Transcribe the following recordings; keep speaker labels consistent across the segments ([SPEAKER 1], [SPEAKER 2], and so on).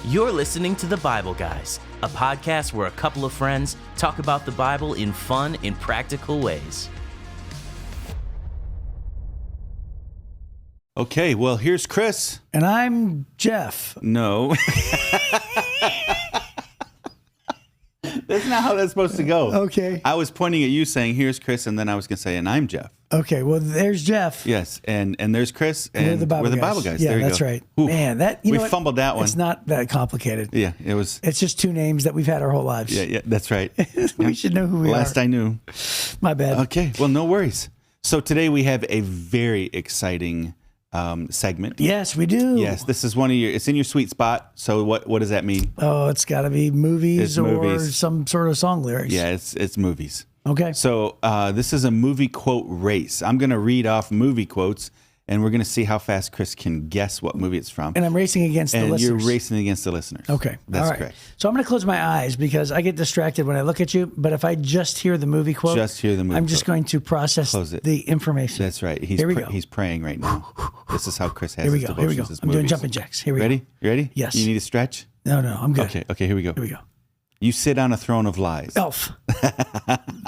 [SPEAKER 1] You're listening to The Bible Guys, a podcast where a couple of friends talk about the Bible in fun and practical ways.
[SPEAKER 2] Okay, well, here's Chris.
[SPEAKER 3] And I'm Jeff.
[SPEAKER 2] No. That's not how that's supposed to go.
[SPEAKER 3] Okay.
[SPEAKER 2] I was pointing at you saying, here's Chris, and then I was going to say, and I'm Jeff.
[SPEAKER 3] Okay, well, there's Jeff.
[SPEAKER 2] Yes, and there's Chris, and we're the Bible Guys.
[SPEAKER 3] Yeah,
[SPEAKER 2] there you
[SPEAKER 3] that's
[SPEAKER 2] go.
[SPEAKER 3] right.
[SPEAKER 2] Ooh,
[SPEAKER 3] Man,
[SPEAKER 2] we fumbled that one.
[SPEAKER 3] It's not that complicated.
[SPEAKER 2] Yeah, it was.
[SPEAKER 3] It's just two names that we've had our whole lives.
[SPEAKER 2] Yeah, that's right.
[SPEAKER 3] We should know who we are.
[SPEAKER 2] Last I knew.
[SPEAKER 3] My bad.
[SPEAKER 2] Okay, well, no worries. So today we have a very exciting segment.
[SPEAKER 3] Yes, we do.
[SPEAKER 2] Yes, this is one of your. It's in your sweet spot. So what does that mean?
[SPEAKER 3] Oh, it's got to be movies or some sort of song lyrics.
[SPEAKER 2] Yeah, it's movies.
[SPEAKER 3] Okay.
[SPEAKER 2] So this is a movie quote race. I'm going to read off movie quotes, and we're going to see how fast Chris can guess what movie it's from.
[SPEAKER 3] And I'm racing against the listeners.
[SPEAKER 2] And you're racing against the listeners.
[SPEAKER 3] Okay.
[SPEAKER 2] That's
[SPEAKER 3] all right.
[SPEAKER 2] correct.
[SPEAKER 3] So I'm going to close my eyes because I get distracted when I look at you. But if I just hear the movie quote, I'm just going to process the information.
[SPEAKER 2] That's right.
[SPEAKER 3] Here we go.
[SPEAKER 2] He's praying right now. This is how Chris has
[SPEAKER 3] Here we
[SPEAKER 2] his
[SPEAKER 3] go.
[SPEAKER 2] devotions.
[SPEAKER 3] Here we go.
[SPEAKER 2] His
[SPEAKER 3] I'm
[SPEAKER 2] movies.
[SPEAKER 3] doing jumping jacks. Here we
[SPEAKER 2] Ready?
[SPEAKER 3] go.
[SPEAKER 2] You ready?
[SPEAKER 3] Yes.
[SPEAKER 2] You need a stretch?
[SPEAKER 3] No, I'm good.
[SPEAKER 2] Okay, here we go.
[SPEAKER 3] Here we go.
[SPEAKER 2] You sit on a throne of lies.
[SPEAKER 3] Elf.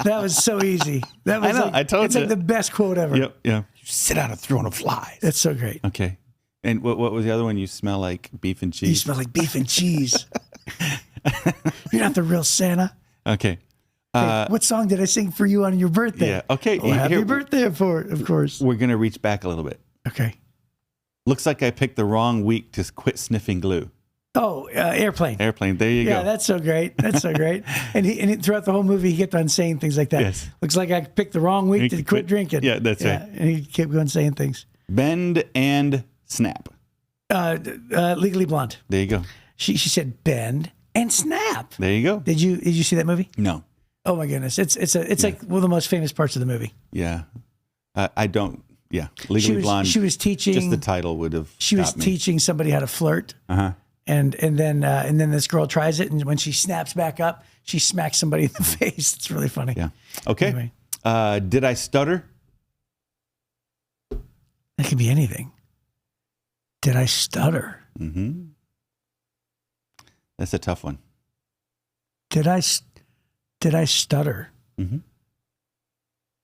[SPEAKER 3] That was so easy. That was
[SPEAKER 2] I know, I told
[SPEAKER 3] it's
[SPEAKER 2] you.
[SPEAKER 3] like the best quote ever.
[SPEAKER 2] Yep. You sit on a throne of lies.
[SPEAKER 3] That's so great.
[SPEAKER 2] Okay. And what was the other one? You smell like beef and cheese.
[SPEAKER 3] You smell like beef and cheese. You're not the real Santa.
[SPEAKER 2] Okay.
[SPEAKER 3] Hey, what song did I sing for you on your birthday?
[SPEAKER 2] Yeah. Okay.
[SPEAKER 3] Oh, happy birthday, of course.
[SPEAKER 2] We're going to reach back a little bit.
[SPEAKER 3] Okay.
[SPEAKER 2] Looks like I picked the wrong week to quit sniffing glue.
[SPEAKER 3] Oh, Airplane.
[SPEAKER 2] Airplane. There you go.
[SPEAKER 3] Yeah, that's so great. That's so great. And throughout the whole movie, he kept on saying things like that.
[SPEAKER 2] Yes.
[SPEAKER 3] Looks like I picked the wrong week to quit drinking.
[SPEAKER 2] Yeah, that's right.
[SPEAKER 3] And he kept going saying things.
[SPEAKER 2] Bend and snap.
[SPEAKER 3] Legally Blonde.
[SPEAKER 2] There you go.
[SPEAKER 3] She said bend and snap.
[SPEAKER 2] There you go.
[SPEAKER 3] Did you see that movie?
[SPEAKER 2] No.
[SPEAKER 3] Oh my goodness. It's like one of the most famous parts of the movie.
[SPEAKER 2] Yeah. I don't. Yeah. Legally Blonde.
[SPEAKER 3] She was teaching.
[SPEAKER 2] Just the title would have.
[SPEAKER 3] She was teaching somebody how to flirt.
[SPEAKER 2] Uh-huh.
[SPEAKER 3] And then this girl tries it, and when she snaps back up, she smacks somebody in the face. It's really funny.
[SPEAKER 2] Yeah. Okay.
[SPEAKER 3] Anyway.
[SPEAKER 2] Did I stutter?
[SPEAKER 3] That could be anything. Did I stutter?
[SPEAKER 2] Mm-hmm. That's a tough one.
[SPEAKER 3] Did I stutter?
[SPEAKER 2] Mm-hmm.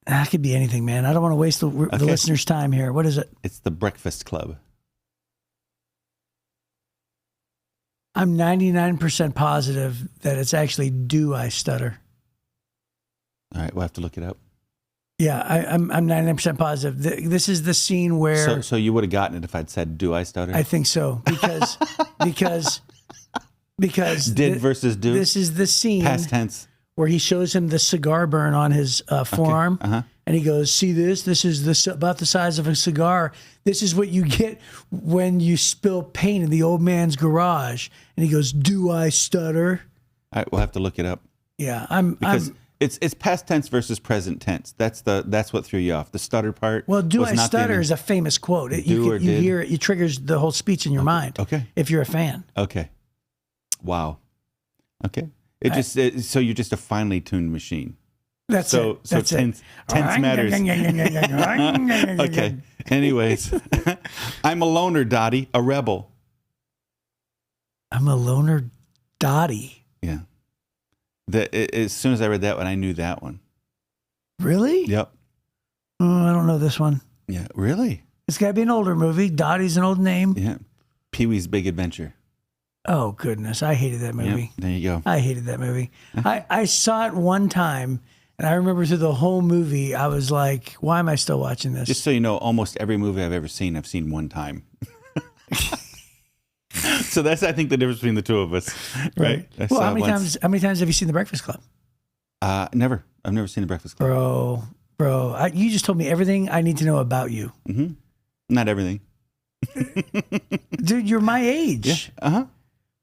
[SPEAKER 3] That could be anything, man. I don't want to waste the listeners' time here. What is it?
[SPEAKER 2] It's The Breakfast Club.
[SPEAKER 3] I'm 99% positive that it's actually Do I Stutter?
[SPEAKER 2] All right, we'll have to look it up.
[SPEAKER 3] Yeah, I'm 99% positive. This is the scene where...
[SPEAKER 2] So you would have gotten it if I'd said, do I stutter?
[SPEAKER 3] I think so, because
[SPEAKER 2] Did versus do?
[SPEAKER 3] This is the scene...
[SPEAKER 2] Past tense.
[SPEAKER 3] Where he shows him the cigar burn on his forearm,
[SPEAKER 2] Okay. Uh-huh.
[SPEAKER 3] and he goes, "See this? This is about the size of a cigar. This is what you get when you spill paint in the old man's garage." And he goes, "Do I stutter?"
[SPEAKER 2] All right, we'll have to look it up.
[SPEAKER 3] Yeah,
[SPEAKER 2] because it's past tense versus present tense. That's what threw you off. The stutter part.
[SPEAKER 3] Well, "Do
[SPEAKER 2] was
[SPEAKER 3] I
[SPEAKER 2] not
[SPEAKER 3] stutter" is a famous quote. You hear it, it triggers the whole speech in your mind.
[SPEAKER 2] Okay.
[SPEAKER 3] If you're a fan.
[SPEAKER 2] Okay. Wow. Okay. So you're just a finely tuned machine.
[SPEAKER 3] That's it. That's
[SPEAKER 2] tense matters. Okay. Anyways, I'm a loner, Dottie, a rebel.
[SPEAKER 3] I'm a loner, Dottie.
[SPEAKER 2] Yeah. As soon as I read that one, I knew that one.
[SPEAKER 3] Really?
[SPEAKER 2] Yep.
[SPEAKER 3] Oh, I don't know this one.
[SPEAKER 2] Yeah. Really?
[SPEAKER 3] It's got to be an older movie. Dottie's an old name.
[SPEAKER 2] Yeah. Pee-wee's Big Adventure.
[SPEAKER 3] Oh, goodness. I hated that movie.
[SPEAKER 2] Yep, there you go.
[SPEAKER 3] I hated that movie. I saw it one time, and I remember through the whole movie, I was like, why am I still watching this?
[SPEAKER 2] Just so you know, almost every movie I've ever seen, I've seen one time. So that's, I think, the difference between the two of us. Right?
[SPEAKER 3] Well, how many times have you seen The Breakfast Club?
[SPEAKER 2] Never. I've never seen The Breakfast Club.
[SPEAKER 3] Bro, you just told me everything I need to know about you.
[SPEAKER 2] Mm-hmm. Not everything.
[SPEAKER 3] Dude, you're my age.
[SPEAKER 2] Yeah. Uh-huh.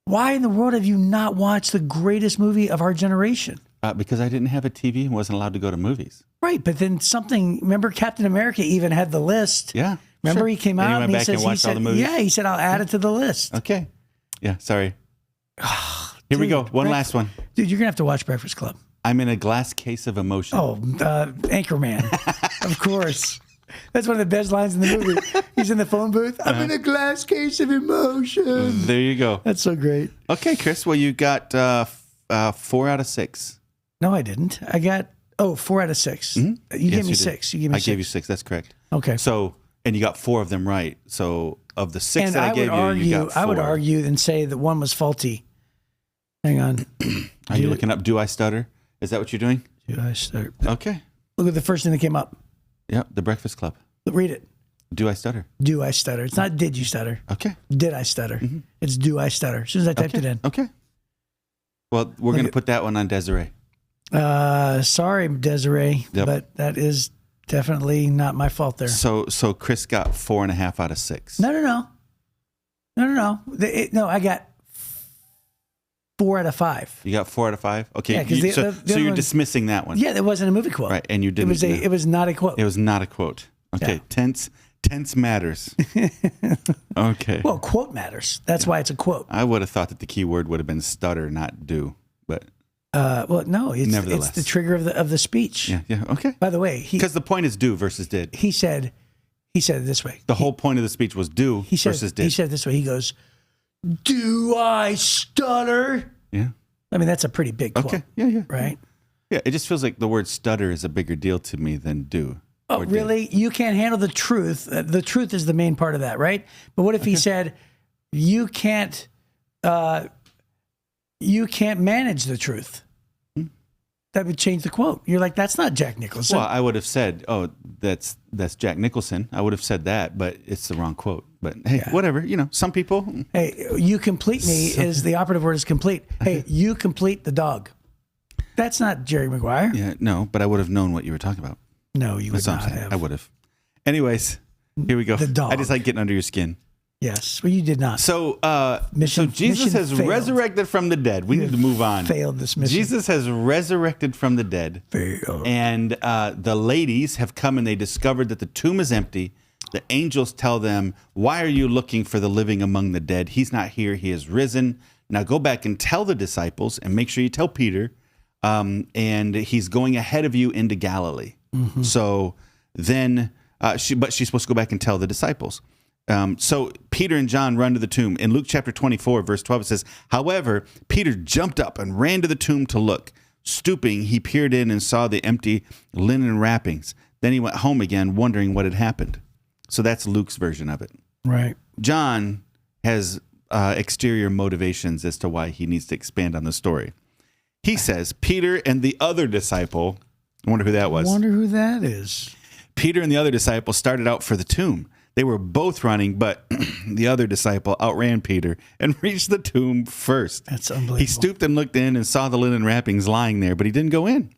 [SPEAKER 3] Why in the world have you not watched the greatest movie of our generation?
[SPEAKER 2] Because I didn't have a TV and wasn't allowed to go to movies.
[SPEAKER 3] Right, but then remember Captain America even had the list.
[SPEAKER 2] Yeah.
[SPEAKER 3] Remember
[SPEAKER 2] sure.
[SPEAKER 3] he came out
[SPEAKER 2] and he went back and watched all the movies?
[SPEAKER 3] Yeah, he said, I'll add it to the list.
[SPEAKER 2] Okay. Yeah, sorry. Here we go. One last one.
[SPEAKER 3] Dude, you're going to have to watch Breakfast Club.
[SPEAKER 2] I'm in a glass case of emotion.
[SPEAKER 3] Oh, Anchorman. Of course. That's one of the best lines in the movie. He's in the phone booth. I'm in a glass case of emotion.
[SPEAKER 2] There you go.
[SPEAKER 3] That's so great.
[SPEAKER 2] Okay, Chris. Well, you got 4 out of 6.
[SPEAKER 3] No, I didn't. I got 4 out of 6.
[SPEAKER 2] Mm-hmm.
[SPEAKER 3] You gave me
[SPEAKER 2] did.
[SPEAKER 3] 6. You gave me 6.
[SPEAKER 2] I gave you 6. That's correct.
[SPEAKER 3] Okay.
[SPEAKER 2] So, and you got 4 of them right. So, of the 6
[SPEAKER 3] and
[SPEAKER 2] that I gave you got 4.
[SPEAKER 3] I would argue and say that one was faulty. Hang on.
[SPEAKER 2] Are you looking up Do I Stutter? Is that what you're doing?
[SPEAKER 3] Do I stutter?
[SPEAKER 2] Okay.
[SPEAKER 3] Look at the first thing that came up.
[SPEAKER 2] Yeah, The Breakfast Club.
[SPEAKER 3] Read it.
[SPEAKER 2] Do I stutter?
[SPEAKER 3] Do I stutter? It's not did you stutter.
[SPEAKER 2] Okay.
[SPEAKER 3] Did I stutter? It's do I stutter. As soon as I typed it in.
[SPEAKER 2] Okay. Well, we're going to put that one on Desiree.
[SPEAKER 3] Sorry, Desiree, but that is definitely not my fault there.
[SPEAKER 2] So Chris got 4.5 out of 6.
[SPEAKER 3] No. No, I got 4 out of 5.
[SPEAKER 2] You got 4 out of 5? Okay.
[SPEAKER 3] Yeah,
[SPEAKER 2] so you're dismissing that one.
[SPEAKER 3] Yeah, it wasn't a movie quote.
[SPEAKER 2] Right, and you didn't.
[SPEAKER 3] It was not a quote.
[SPEAKER 2] It was not a quote. Okay,
[SPEAKER 3] Yeah.
[SPEAKER 2] Tense matters. Okay.
[SPEAKER 3] Well, quote matters. That's why it's a quote.
[SPEAKER 2] I would have thought that the key word would have been stutter, not do, but
[SPEAKER 3] well, no, it's the trigger of the speech.
[SPEAKER 2] yeah, okay.
[SPEAKER 3] By the way,
[SPEAKER 2] Because the point is do versus did.
[SPEAKER 3] he said it this way.
[SPEAKER 2] The whole point of the speech was do versus did.
[SPEAKER 3] He said it this way. He goes, "Do I stutter?"
[SPEAKER 2] Yeah.
[SPEAKER 3] I mean, that's a pretty big quote.
[SPEAKER 2] Okay. Yeah.
[SPEAKER 3] Right?
[SPEAKER 2] Yeah, it just feels like the word stutter is a bigger deal to me than do.
[SPEAKER 3] Oh, really? You can't handle the truth. The truth is the main part of that, right? But what if he said, you can't manage the truth? That would change the quote. You're like, that's not Jack Nicholson.
[SPEAKER 2] Well, I would have said, oh, that's Jack Nicholson. I would have said that, but it's the wrong quote. But hey, whatever. Some people.
[SPEAKER 3] Hey, you complete me is the operative word is complete. Hey, you complete the dog. That's not Jerry Maguire.
[SPEAKER 2] Yeah, no, but I would have known what you were talking about.
[SPEAKER 3] No, you would
[SPEAKER 2] That's what
[SPEAKER 3] not
[SPEAKER 2] I'm saying.
[SPEAKER 3] have.
[SPEAKER 2] I would have. Anyways, here we go.
[SPEAKER 3] The dog.
[SPEAKER 2] I just like getting under your skin.
[SPEAKER 3] Yes. Well, you did not.
[SPEAKER 2] So,
[SPEAKER 3] Mission
[SPEAKER 2] Jesus has
[SPEAKER 3] failed.
[SPEAKER 2] resurrected from the dead. We need to move on.
[SPEAKER 3] Failed this mission.
[SPEAKER 2] Jesus has resurrected from the dead.
[SPEAKER 3] Failed.
[SPEAKER 2] And the ladies have come and they discovered that the tomb is empty. The angels tell them, why are you looking for the living among the dead? He's not here. He is risen. Now go back and tell the disciples and make sure you tell Peter. And he's going ahead of you into Galilee. Mm-hmm. So then, but she's supposed to go back and tell the disciples. So Peter and John run to the tomb. In Luke chapter 24, verse 12, it says, however, Peter jumped up and ran to the tomb to look. Stooping, he peered in and saw the empty linen wrappings. Then he went home again, wondering what had happened. So that's Luke's version of it.
[SPEAKER 3] Right.
[SPEAKER 2] John has exterior motivations as to why he needs to expand on the story. He says, Peter and the other disciple, I wonder who that was.
[SPEAKER 3] I wonder who that is.
[SPEAKER 2] Peter and the other disciple started out for the tomb. They were both running, but the other disciple outran Peter and reached the tomb first.
[SPEAKER 3] That's unbelievable.
[SPEAKER 2] He stooped and looked in and saw the linen wrappings lying there, but he didn't go in.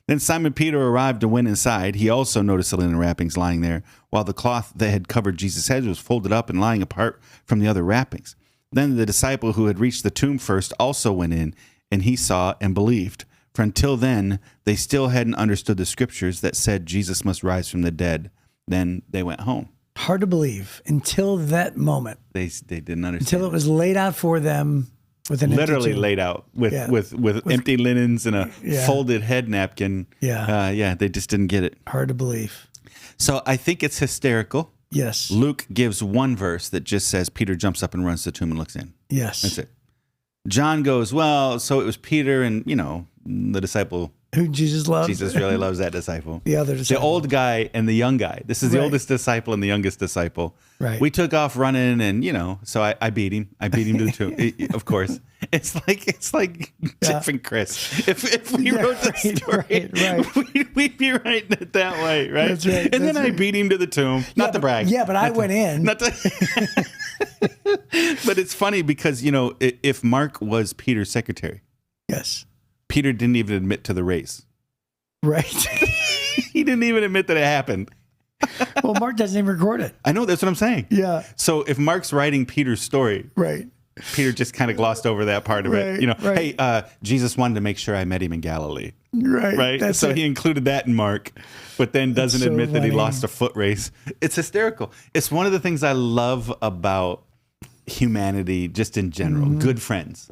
[SPEAKER 2] Then Simon Peter arrived and went inside. He also noticed the linen wrappings lying there, while the cloth that had covered Jesus' head was folded up and lying apart from the other wrappings. Then the disciple who had reached the tomb first also went in, and he saw and believed. For until then, they still hadn't understood the scriptures that said Jesus must rise from the dead. Then they went home.
[SPEAKER 3] Hard to believe until that moment.
[SPEAKER 2] They didn't understand.
[SPEAKER 3] Until it was laid out for them with an
[SPEAKER 2] literally
[SPEAKER 3] empty tomb.
[SPEAKER 2] laid out with empty linens and a folded head napkin.
[SPEAKER 3] Yeah.
[SPEAKER 2] They just didn't get it.
[SPEAKER 3] Hard to believe.
[SPEAKER 2] So I think it's hysterical.
[SPEAKER 3] Yes.
[SPEAKER 2] Luke gives one verse that just says Peter jumps up and runs to the tomb and looks in.
[SPEAKER 3] Yes.
[SPEAKER 2] That's it. John goes, well, so it was Peter and, the disciple.
[SPEAKER 3] Who Jesus loves.
[SPEAKER 2] Jesus really loves that disciple.
[SPEAKER 3] The other disciple.
[SPEAKER 2] The old guy and the young guy. This is the oldest disciple and the youngest disciple.
[SPEAKER 3] Right.
[SPEAKER 2] We took off running and, so I beat him. I beat him to the tomb, of course. It's like Jeff and Chris. If we wrote the story, we'd be writing it that way, right?
[SPEAKER 3] That's right.
[SPEAKER 2] And then I beat him to the tomb. Not to brag.
[SPEAKER 3] Yeah, but I went in.
[SPEAKER 2] Not to, but it's funny because, if Mark was Peter's secretary.
[SPEAKER 3] Yes.
[SPEAKER 2] Peter didn't even admit to the race.
[SPEAKER 3] Right.
[SPEAKER 2] He didn't even admit that it happened.
[SPEAKER 3] Well, Mark doesn't even record it.
[SPEAKER 2] I know. That's what I'm saying.
[SPEAKER 3] Yeah.
[SPEAKER 2] So if Mark's writing Peter's story,
[SPEAKER 3] right,
[SPEAKER 2] Peter just kind of glossed over that part of it. Hey, Jesus wanted to make sure I met him in Galilee. Right.
[SPEAKER 3] That's
[SPEAKER 2] so
[SPEAKER 3] it.
[SPEAKER 2] he included that in Mark, but then doesn't
[SPEAKER 3] so
[SPEAKER 2] admit that he
[SPEAKER 3] funny.
[SPEAKER 2] lost a foot race. It's hysterical. It's one of the things I love about humanity just in general.
[SPEAKER 3] Mm-hmm.
[SPEAKER 2] Good friends.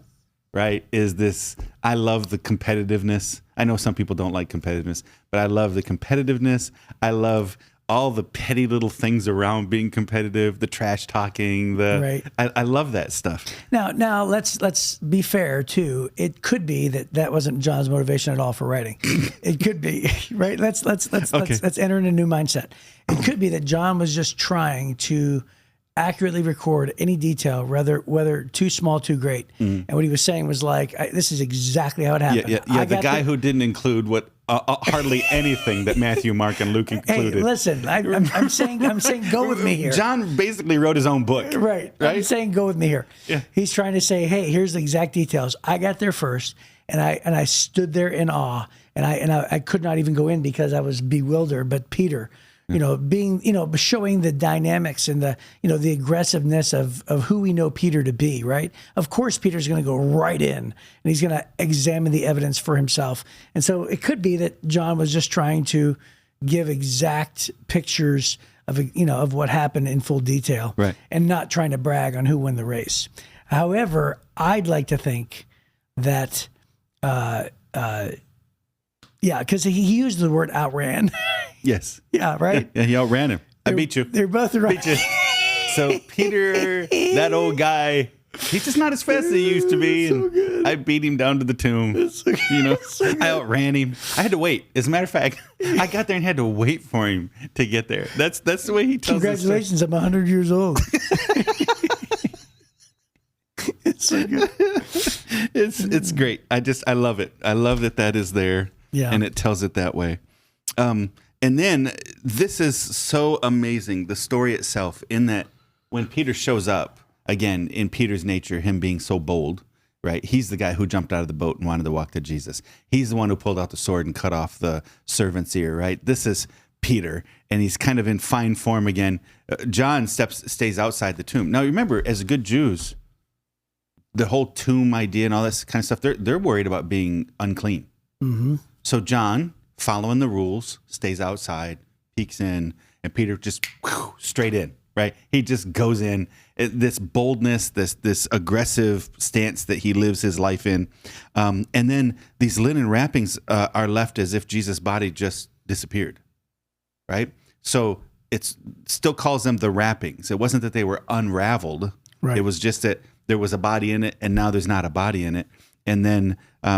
[SPEAKER 2] Right? Is this, I love the competitiveness. I know some people don't like competitiveness, but I love the competitiveness. I love all the petty little things around being competitive, the trash talking, I love that stuff.
[SPEAKER 3] Now let's be fair too. It could be that wasn't John's motivation at all for writing. It could be, right? Let's enter in a new mindset. It could be that John was just trying to accurately record any detail, whether too small, too great. And what he was saying was like, this is exactly how it happened.
[SPEAKER 2] Yeah. The guy who didn't include what hardly anything that Matthew, Mark, and Luke included.
[SPEAKER 3] Hey, listen, I'm saying go with me here.
[SPEAKER 2] John basically wrote his own book.
[SPEAKER 3] Right. I'm saying go with me here.
[SPEAKER 2] Yeah.
[SPEAKER 3] He's trying to say, hey, here's the exact details. I got there first, and I stood there in awe, and I could not even go in because I was bewildered. But Peter, showing the dynamics and the aggressiveness of who we know Peter to be, right? Of course, Peter's going to go right in and he's going to examine the evidence for himself. And so it could be that John was just trying to give exact pictures of what happened in full detail,
[SPEAKER 2] right,
[SPEAKER 3] and not trying to brag on who won the race. However, I'd like to think that, because he used the word outran.
[SPEAKER 2] Yes.
[SPEAKER 3] Yeah, right?
[SPEAKER 2] Yeah, he outran him. I beat you.
[SPEAKER 3] They're both right.
[SPEAKER 2] Beat you. So Peter, that old guy, he's just not as fast as he used to be.
[SPEAKER 3] So
[SPEAKER 2] and
[SPEAKER 3] good.
[SPEAKER 2] I beat him down to the tomb.
[SPEAKER 3] So
[SPEAKER 2] I outran him. I had to wait. As a matter of fact, I got there and had to wait for him to get there. That's the way he tells us.
[SPEAKER 3] Congratulations, I'm 100 years old. It's so good.
[SPEAKER 2] It's great. I love it. I love that is there.
[SPEAKER 3] Yeah.
[SPEAKER 2] And it tells it that way. And then this is so amazing, the story itself, in that when Peter shows up, again, in Peter's nature, him being so bold, right? He's the guy who jumped out of the boat and wanted to walk to Jesus. He's the one who pulled out the sword and cut off the servant's ear, right? This is Peter, and he's kind of in fine form again. John stays outside the tomb. Now, remember, as good Jews, the whole tomb idea and all this kind of stuff, they're worried about being unclean.
[SPEAKER 3] Mm-hmm.
[SPEAKER 2] So John, following the rules, stays outside, peeks in, and Peter just straight in, right? He just goes in. This boldness, this aggressive stance that he lives his life in. And then these linen wrappings are left as if Jesus' body just disappeared, right? So it still calls them the wrappings. It wasn't that they were unraveled.
[SPEAKER 3] Right.
[SPEAKER 2] It was just that there was a body in it, and now there's not a body in it. And then,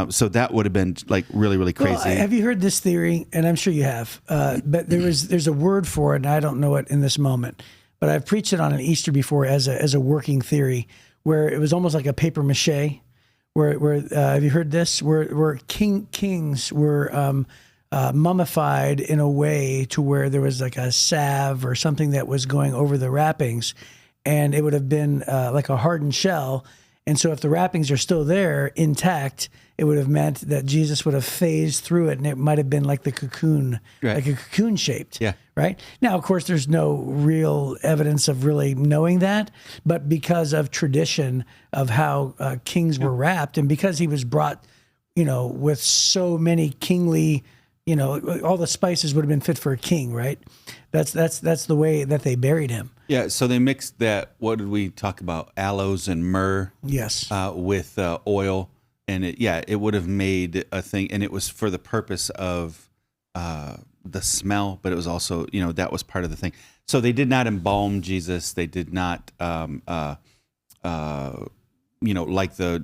[SPEAKER 2] so that would have been like really, really crazy.
[SPEAKER 3] Well, have you heard this theory? And I'm sure you have. But there's a word for it, and I don't know it in this moment. But I've preached it on an Easter before as a working theory, where it was almost like a paper mache. Where have you heard this? Where kings were mummified in a way to where there was like a salve or something that was going over the wrappings, and it would have been like a hardened shell. And so if the wrappings are still there intact, it would have meant that Jesus would have phased through it, and it might have been like the cocoon,
[SPEAKER 2] right,
[SPEAKER 3] like a cocoon shaped.
[SPEAKER 2] Yeah.
[SPEAKER 3] Right? Now, of course, there's no real evidence of really knowing that, but because of tradition of how kings were wrapped, and because he was brought, with so many kingly, all the spices would have been fit for a king, right? That's the way that they buried him.
[SPEAKER 2] Yeah, so they mixed that, what did we talk about, aloes and myrrh,
[SPEAKER 3] Yes.
[SPEAKER 2] With oil, and it would have made a thing, and it was for the purpose of the smell, but it was also, that was part of the thing. So they did not embalm Jesus. They did not, like the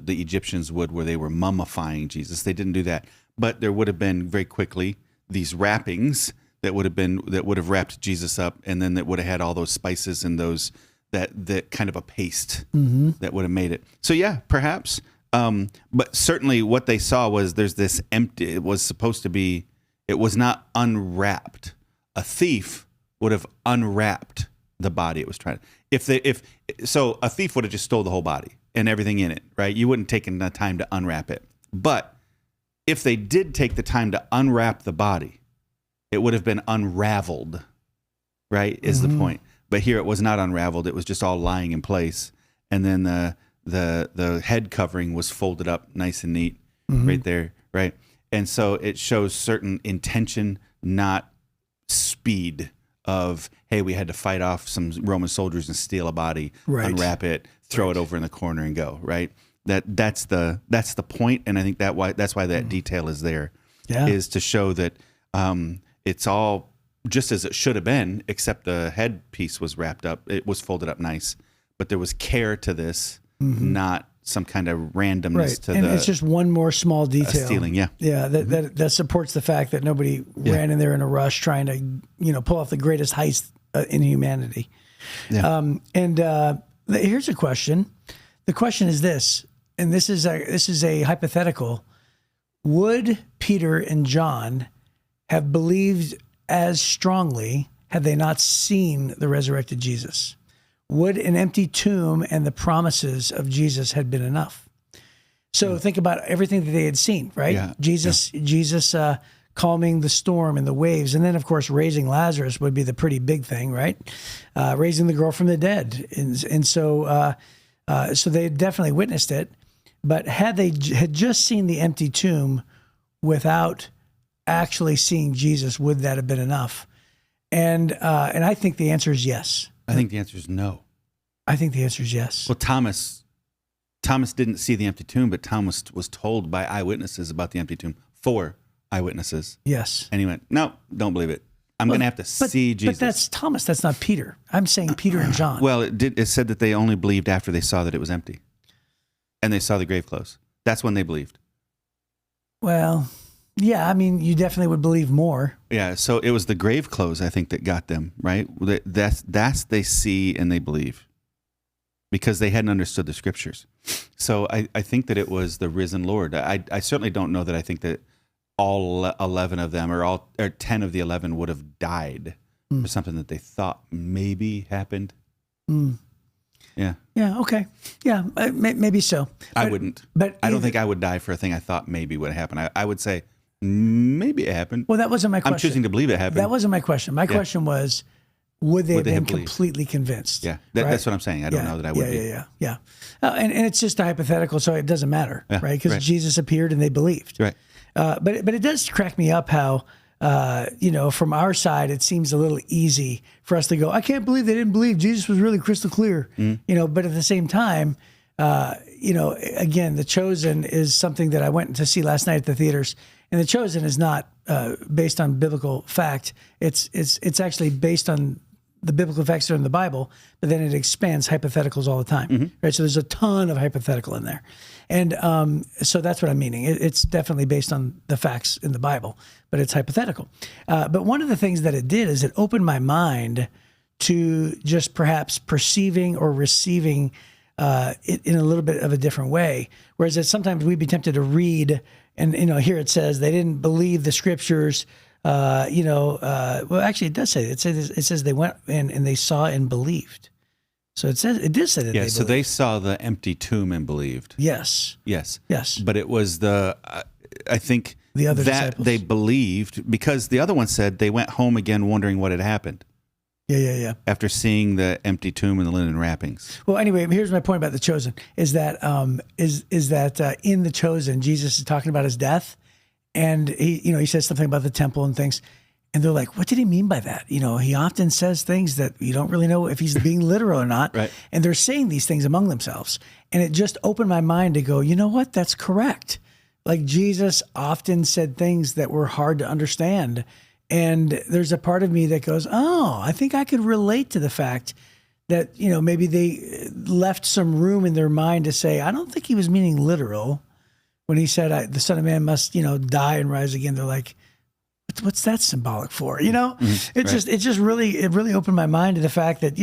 [SPEAKER 2] Egyptians would, where they were mummifying Jesus. They didn't do that, but there would have been very quickly these wrappings that would have wrapped Jesus up, and then that would have had all those spices and those that kind of a paste that would have made it. So yeah, perhaps, but certainly what they saw was there's this empty. It was supposed to be. It was not unwrapped. A thief would have unwrapped the body it was trying to. So a thief would have just stole the whole body and everything in it, right? You wouldn't take the time to unwrap it. But if they did take the time to unwrap the body, it would have been unraveled, right, is the point. But here it was not unraveled. It was just all lying in place. And then the head covering was folded up nice and neat right there, right? And so it shows certain intention, not speed of, hey, we had to fight off some Roman soldiers and steal a body,
[SPEAKER 3] right,
[SPEAKER 2] unwrap it, throw it over in the corner and go, right? That's the point, and I think that's why that detail is there, is to show that it's all just as it should have been, except the headpiece was wrapped up. It was folded up nice, but there was care to this, not some kind of randomness
[SPEAKER 3] Right.
[SPEAKER 2] to
[SPEAKER 3] And
[SPEAKER 2] the
[SPEAKER 3] it's just one more small detail.
[SPEAKER 2] stealing. Yeah.
[SPEAKER 3] Yeah, that supports the fact that nobody ran in there in a rush trying to, pull off the greatest heist in humanity.
[SPEAKER 2] Yeah.
[SPEAKER 3] Here's a question. The question is this, and this is a hypothetical. Would Peter and John have believed as strongly had they not seen the resurrected Jesus? Would an empty tomb and the promises of Jesus had been enough? So think about everything that they had seen, right?
[SPEAKER 2] Yeah.
[SPEAKER 3] Jesus calming the storm and the waves. And then, of course, raising Lazarus would be the pretty big thing, right? Raising the girl from the dead. And so they definitely witnessed it. But had they had just seen the empty tomb without actually seeing Jesus, would that have been enough? And I think the answer is yes.
[SPEAKER 2] I think the answer is no.
[SPEAKER 3] I think the answer is yes.
[SPEAKER 2] Well, Thomas didn't see the empty tomb, but Thomas was told by eyewitnesses about the empty tomb. 4 eyewitnesses.
[SPEAKER 3] Yes.
[SPEAKER 2] And he went, no, don't believe it. I'm going to have to see Jesus.
[SPEAKER 3] But that's Thomas. That's not Peter. I'm saying Peter and John.
[SPEAKER 2] Well, it said that they only believed after they saw that it was empty. And they saw the grave clothes. That's when they believed.
[SPEAKER 3] Well, yeah, I mean, you definitely would believe more.
[SPEAKER 2] Yeah, so it was the grave clothes, I think, that got them, right? That's they see and they believe because they hadn't understood the scriptures. So I think that it was the risen Lord. I certainly don't know that I think that all 11 of them or 10 of the 11 would have died for something that they thought maybe happened. Yeah.
[SPEAKER 3] Yeah, okay. Yeah, maybe so.
[SPEAKER 2] I wouldn't.
[SPEAKER 3] But
[SPEAKER 2] I don't think I would die for a thing I thought maybe would happen. I would say maybe it happened.
[SPEAKER 3] Well, that wasn't my question.
[SPEAKER 2] I'm choosing to believe it happened.
[SPEAKER 3] That wasn't my question. My question was, would they have been
[SPEAKER 2] believed?
[SPEAKER 3] completely convinced?
[SPEAKER 2] Yeah,
[SPEAKER 3] right?
[SPEAKER 2] that's what I'm saying. I don't know that I would be.
[SPEAKER 3] Yeah. And it's just a hypothetical, so it doesn't matter,
[SPEAKER 2] Yeah,
[SPEAKER 3] right? Because
[SPEAKER 2] right.
[SPEAKER 3] Jesus appeared and they believed.
[SPEAKER 2] Right.
[SPEAKER 3] But it does crack me up how, from our side, it seems a little easy for us to go, I can't believe they didn't believe Jesus was really crystal clear, but at the same time, again, The Chosen is something that I went to see last night at the theaters, and The Chosen is not based on biblical fact. It's actually based on the biblical facts that are in the Bible, but then it expands hypotheticals all the time, right? So there's a ton of hypothetical in there. And so that's what I'm meaning. It's definitely based on the facts in the Bible, but it's hypothetical. But one of the things that it did is it opened my mind to just perhaps perceiving or receiving it in a little bit of a different way. Whereas sometimes we'd be tempted to read, and here it says they didn't believe the scriptures. Well, actually, it does say it says they went and they saw and believed. So it did say that.
[SPEAKER 2] Yeah.
[SPEAKER 3] They
[SPEAKER 2] So they saw the empty tomb and believed. Yes. But it was I think
[SPEAKER 3] the other
[SPEAKER 2] that
[SPEAKER 3] disciples.
[SPEAKER 2] they believed because the other one said they went home again wondering what had happened.
[SPEAKER 3] Yeah.
[SPEAKER 2] After seeing the empty tomb and the linen wrappings.
[SPEAKER 3] Well, anyway, here's my point about The Chosen: is that in The Chosen, Jesus is talking about his death, and he says something about the temple and things, and they're like, "What did he mean by that?" He often says things that you don't really know if he's being literal or not,
[SPEAKER 2] Right.
[SPEAKER 3] And they're saying these things among themselves, and it just opened my mind to go, you know what? That's correct. Like Jesus often said things that were hard to understand. And there's a part of me that goes, oh, I think I could relate to the fact that, maybe they left some room in their mind to say, I don't think he was meaning literal when he said the Son of Man must, die and rise again. They're like, what's that symbolic for? It just really opened my mind to the fact that,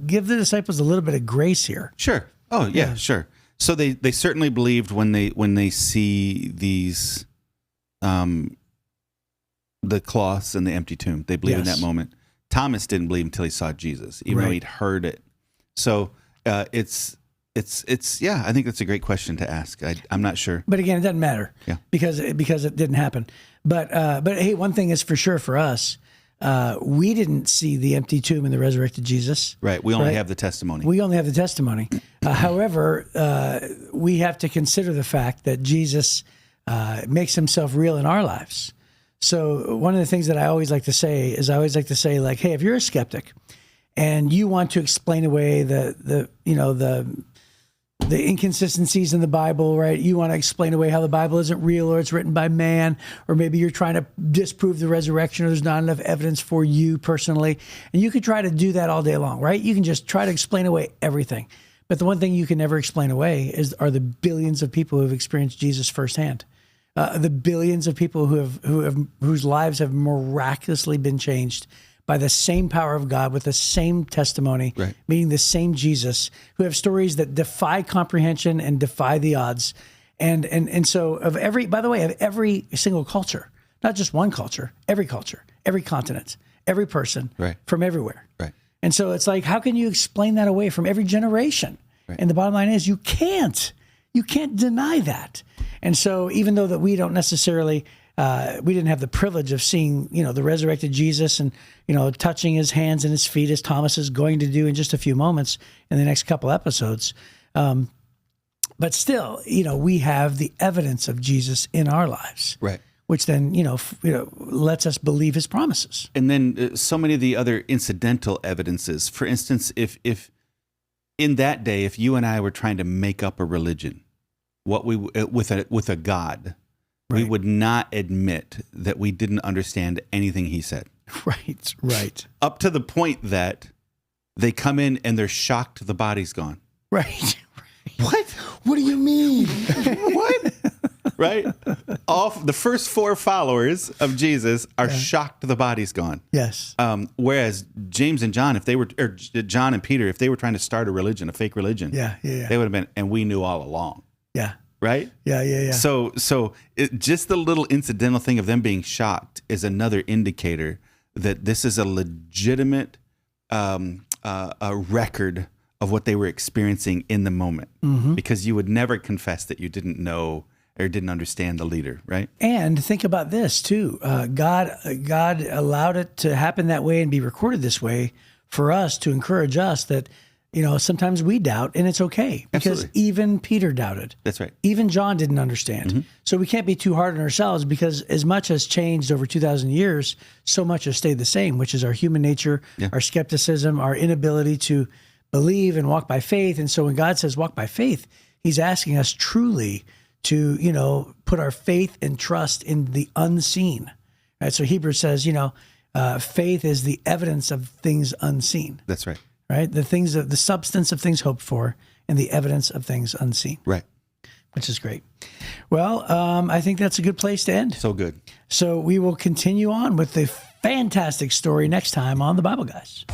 [SPEAKER 3] give the disciples a little bit of grace here.
[SPEAKER 2] Sure. Oh yeah, sure. So they certainly believed when they see these, the cloths and the empty tomb. They believe in that moment. Thomas didn't believe until he saw Jesus, even though he'd heard it. So it's I think that's a great question to ask. I'm not sure.
[SPEAKER 3] But again, it doesn't matter.
[SPEAKER 2] Yeah.
[SPEAKER 3] Because it didn't happen. But hey, one thing is for sure for us, we didn't see the empty tomb and the resurrected Jesus.
[SPEAKER 2] Right. We only have the testimony.
[SPEAKER 3] We only have the testimony. However, we have to consider the fact that Jesus makes himself real in our lives. So one of the things that I always like to say is like, hey, if you're a skeptic and you want to explain away the the inconsistencies in the Bible, right? You want to explain away how the Bible isn't real or it's written by man, or maybe you're trying to disprove the resurrection or there's not enough evidence for you personally. And you could try to do that all day long, right? You can just try to explain away everything. But the one thing you can never explain away are the billions of people who have experienced Jesus firsthand. The billions of people whose lives have miraculously been changed by the same power of God with the same testimony,
[SPEAKER 2] right,
[SPEAKER 3] meeting the same Jesus, who have stories that defy comprehension and defy the odds. And so by the way, of every single culture, not just one culture, every continent, every person,
[SPEAKER 2] right,
[SPEAKER 3] from everywhere.
[SPEAKER 2] Right.
[SPEAKER 3] And so it's like, how can you explain that away from every generation?
[SPEAKER 2] Right. And
[SPEAKER 3] the bottom line is you can't deny that. And so even though that we don't necessarily, we didn't have the privilege of seeing, the resurrected Jesus and, touching his hands and his feet as Thomas is going to do in just a few moments in the next couple episodes. But still, we have the evidence of Jesus in our lives.
[SPEAKER 2] Right.
[SPEAKER 3] Which then, lets us believe his promises.
[SPEAKER 2] And then so many of the other incidental evidences. For instance, if in that day, if you and I were trying to make up a religion, with a God, right, we would not admit that we didn't understand anything he said.
[SPEAKER 3] Right.
[SPEAKER 2] Up to the point that they come in and they're shocked the body's gone.
[SPEAKER 3] Right.
[SPEAKER 2] What?
[SPEAKER 3] What do you mean?
[SPEAKER 2] What? Right? All the first 4 followers of Jesus are shocked the body's gone.
[SPEAKER 3] Yes.
[SPEAKER 2] Whereas James and John, or John and Peter, if they were trying to start a fake religion, they would have been, and we knew all along.
[SPEAKER 3] Yeah.
[SPEAKER 2] Right?
[SPEAKER 3] Yeah.
[SPEAKER 2] So just the little incidental thing of them being shocked is another indicator that this is a legitimate a record of what they were experiencing in the moment. Mm-hmm. Because you would never confess that you didn't know or didn't understand the leader, right?
[SPEAKER 3] And think about this too. God allowed it to happen that way and be recorded this way for us to encourage us that, sometimes we doubt, and it's okay, because
[SPEAKER 2] Absolutely.
[SPEAKER 3] Even Peter doubted.
[SPEAKER 2] That's right.
[SPEAKER 3] Even John didn't understand. Mm-hmm. So we can't be too hard on ourselves, because as much has changed over 2,000 years, so much has stayed the same, which is our human nature, our skepticism, our inability to believe and walk by faith. And so when God says walk by faith, he's asking us truly to, put our faith and trust in the unseen. Right? So Hebrews says, faith is the evidence of things unseen.
[SPEAKER 2] That's right.
[SPEAKER 3] Right? The substance of things hoped for and the evidence of things unseen.
[SPEAKER 2] Right.
[SPEAKER 3] Which is great. Well, I think that's a good place to end.
[SPEAKER 2] So good.
[SPEAKER 3] So we will continue on with the fantastic story next time on The Bible Guys.